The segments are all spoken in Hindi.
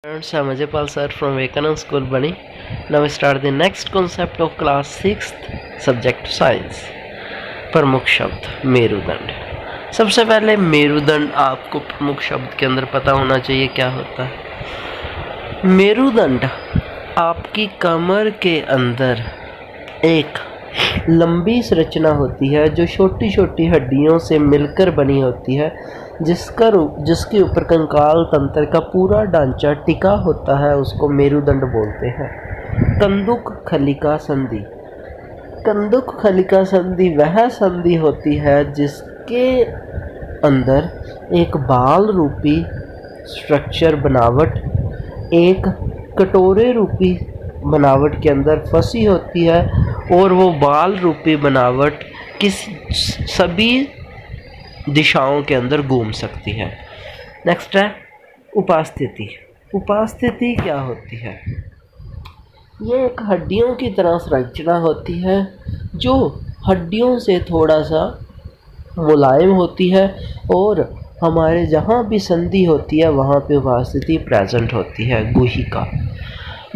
Friends, I'm Ajaypal sir from Vivekananda School, Bani. Now we start the next concept of class 6th subject science. प्रमुख शब्द मेरुदंड। सबसे पहले मेरुदंड आपको प्रमुख शब्द के अंदर पता होना चाहिए क्या होता है। मेरुदंड आपकी कमर के अंदर एक लंबी संरचना होती है जो छोटी छोटी हड्डियों से मिलकर बनी होती है, जिसके ऊपर कंकाल तंत्र का पूरा ढांचा टिका होता है, उसको मेरुदंड बोलते हैं। कंदुक खलिका संधि। कंदुक खलिका संधि वह संधि होती है जिसके अंदर एक बाल रूपी स्ट्रक्चर बनावट एक कटोरे रूपी बनावट के अंदर फंसी होती है और वो बाल रूपी बनावट सभी दिशाओं के अंदर घूम सकती है। नेक्स्ट है उपास्थिति। उपास्थिति क्या होती है? ये एक हड्डियों की तरह संरचना होती है जो हड्डियों से थोड़ा सा मुलायम होती है और हमारे जहाँ भी संधि होती है वहाँ पे उपास्थिति प्रेजेंट होती है। गुहिका।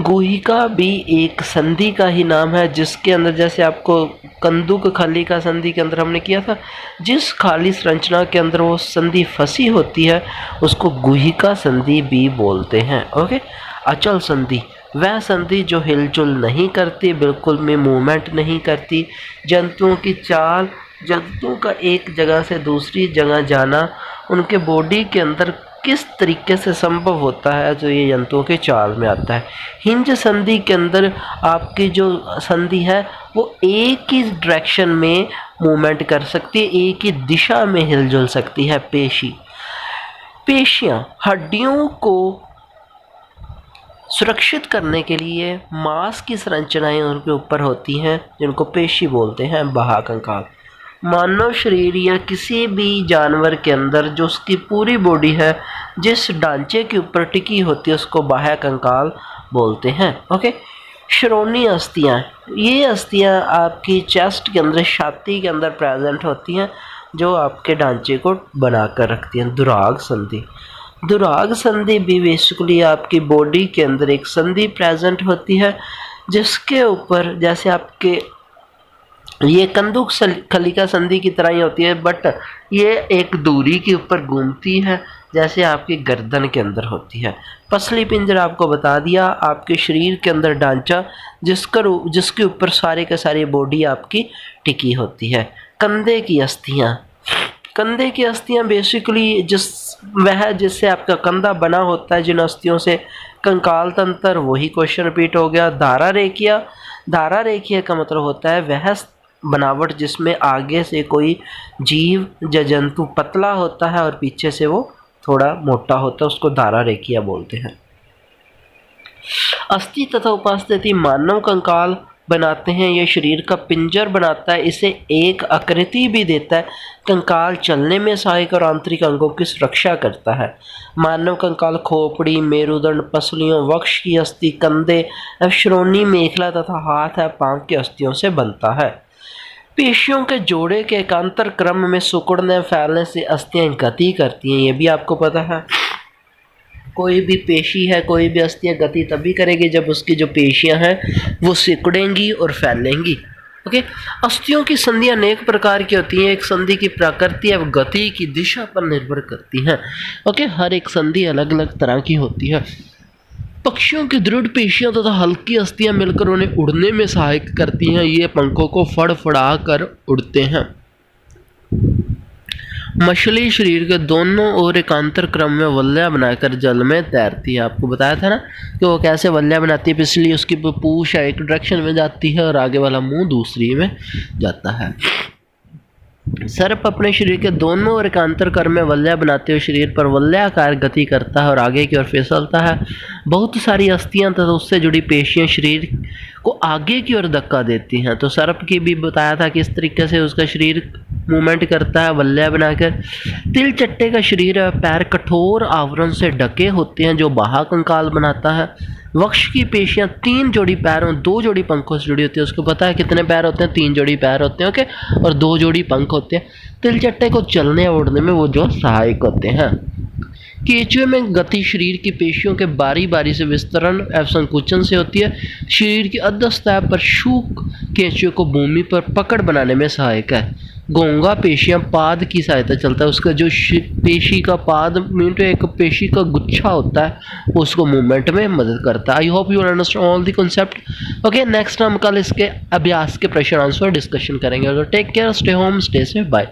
गुहिका भी एक संधि का ही नाम है, जिसके अंदर जैसे आपको कंदुक खलिका संधि के अंदर हमने किया था, जिस खाली संरचना के अंदर वो संधि फंसी होती है उसको गुहिका संधि भी बोलते हैं। ओके। अचल संधि वह संधि जो हिलजुल नहीं करती, बिल्कुल भी मूवमेंट नहीं करती। जंतुओं की चाल, जंतुओं का एक जगह से दूसरी जगह जाना उनके बॉडी के अंदर किस तरीके से संभव होता है, जो ये जंतुओं के चाल में आता है। हिंज संधि के अंदर आपकी जो संधि है वो एक ही डायरेक्शन में मूवमेंट कर सकती है, एक ही दिशा में हिलजुल सकती है। पेशी। पेशियाँ हड्डियों को सुरक्षित करने के लिए मांस की संरचनाएं उनके ऊपर होती हैं, जिनको पेशी बोलते हैं। बाह्य कंकाल। मानव शरीर या किसी भी जानवर के अंदर जो उसकी पूरी बॉडी है जिस ढांचे के ऊपर टिकी होती है उसको बाह्य कंकाल बोलते हैं। ओके। श्रोणीय अस्थियाँ। ये अस्थियाँ आपकी चेस्ट के अंदर, छाती के अंदर प्रेजेंट होती हैं, जो आपके ढांचे को बनाकर रखती हैं। दुराग संधि। दुराग संधि भी बेसिकली आपकी बॉडी के अंदर एक संधि प्रेजेंट होती है, जिसके ऊपर जैसे आपके ये कंदुक खलिका संधि की तरह ही होती है, बट ये एक दूरी के ऊपर घूमती है, जैसे आपकी गर्दन के अंदर होती है। पसली पिंजरा आपको बता दिया, आपके शरीर के अंदर ढांचा जिसके ऊपर सारे के सारी बॉडी आपकी टिकी होती है। कंधे की अस्थियाँ। कंधे की अस्थियाँ बेसिकली जिससे आपका कंधा बना होता है, जिन अस्थियों से कंकाल तंत्र, वही क्वेश्चन रिपीट हो गया। धारा रेखिया। धारा रेखिया का मतलब होता है वह बनावट जिसमें आगे से कोई जीव या जंतु पतला होता है और पीछे से वो थोड़ा मोटा होता है, उसको धारा रेखिया बोलते हैं। अस्थि तथा उपास्थिति मानव कंकाल बनाते हैं, ये शरीर का पिंजर बनाता है, इसे एक आकृति भी देता है। कंकाल चलने में सहायक और आंतरिक अंगों की सुरक्षा करता है। मानव कंकाल खोपड़ी, मेरुदंड, पसलियों, वक्ष की अस्थि, कंधे, श्रोणी, मेखला तथा हाथ है पांव की अस्थियों से बनता है। पेशियों के जोड़े के एकांतर क्रम में सिकुड़ने फैलने से अस्थियां गति करती हैं, ये भी आपको पता है। कोई भी पेशी है, कोई भी अस्थियां गति तभी करेगी जब उसकी जो पेशियां हैं वो सिकुड़ेंगी और फैलेंगी। ओके। अस्थियों की संधियां अनेक प्रकार की होती हैं। एक संधि की प्रकृति और गति की दिशा पर निर्भर करती हैं। ओके। हर एक संधि अलग अलग तरह की होती है। पक्षियों की दृढ़ पेशियां तथा हल्की अस्थियां मिलकर उन्हें उड़ने में सहायक करती हैं, ये पंखों को फड़फड़ा कर उड़ते हैं। मछली शरीर के दोनों ओर एकांतर क्रम में वल्ल्या बनाकर जल में तैरती है। आपको बताया था ना कि वो कैसे वल्ल्या बनाती है। पिछली उसकी पूंछ एक डायरेक्शन में जाती है और आगे वाला मुंह दूसरी में जाता है। सर्प अपने शरीर के दोनों ओर एकांतर क्रम में वल्ल्या बनाते हुए शरीर पर वल्याकार गति करता है और आगे की ओर फिसलता है। बहुत सारी अस्थियां तथा उससे जुड़ी पेशियां शरीर को आगे की ओर धक्का देती हैं। तो सर्प की भी बताया था कि इस तरीके से उसका शरीर मूवमेंट करता है वल्ल्या बनाकर। तिल चट्टे का शरीर और पैर कठोर आवरण से ढके होते हैं, जो बाह्य कंकाल बनाता है। वक्ष की पेशियां 3 जोड़ी पैरों 2 जोड़ी पंखों से जुड़ी होती है। उसको पता है कितने पैर होते हैं? 3 जोड़ी पैर होते हैं। ओके। और 2 जोड़ी पंख होते हैं। तिलचट्टे को चलने और उड़ने में वो जो सहायक होते हैं। केंचुए में गति शरीर की पेशियों के बारी बारी से विस्तरण एवं संकुचन से होती है। शरीर की अधस्तर पर शूक केंचुए को भूमि पर पकड़ बनाने में सहायक है। घोंगा पेशियां पाद की सहायता चलता है, उसका जो पेशी का पाद मीन टू एक पेशी का गुच्छा होता है उसको मूवमेंट में मदद करता है। I hope you understand all the concept. Okay, next हम कल इसके अभ्यास के प्रश्न आंसर डिस्कशन करेंगे। Take care, stay home, stay safe, bye.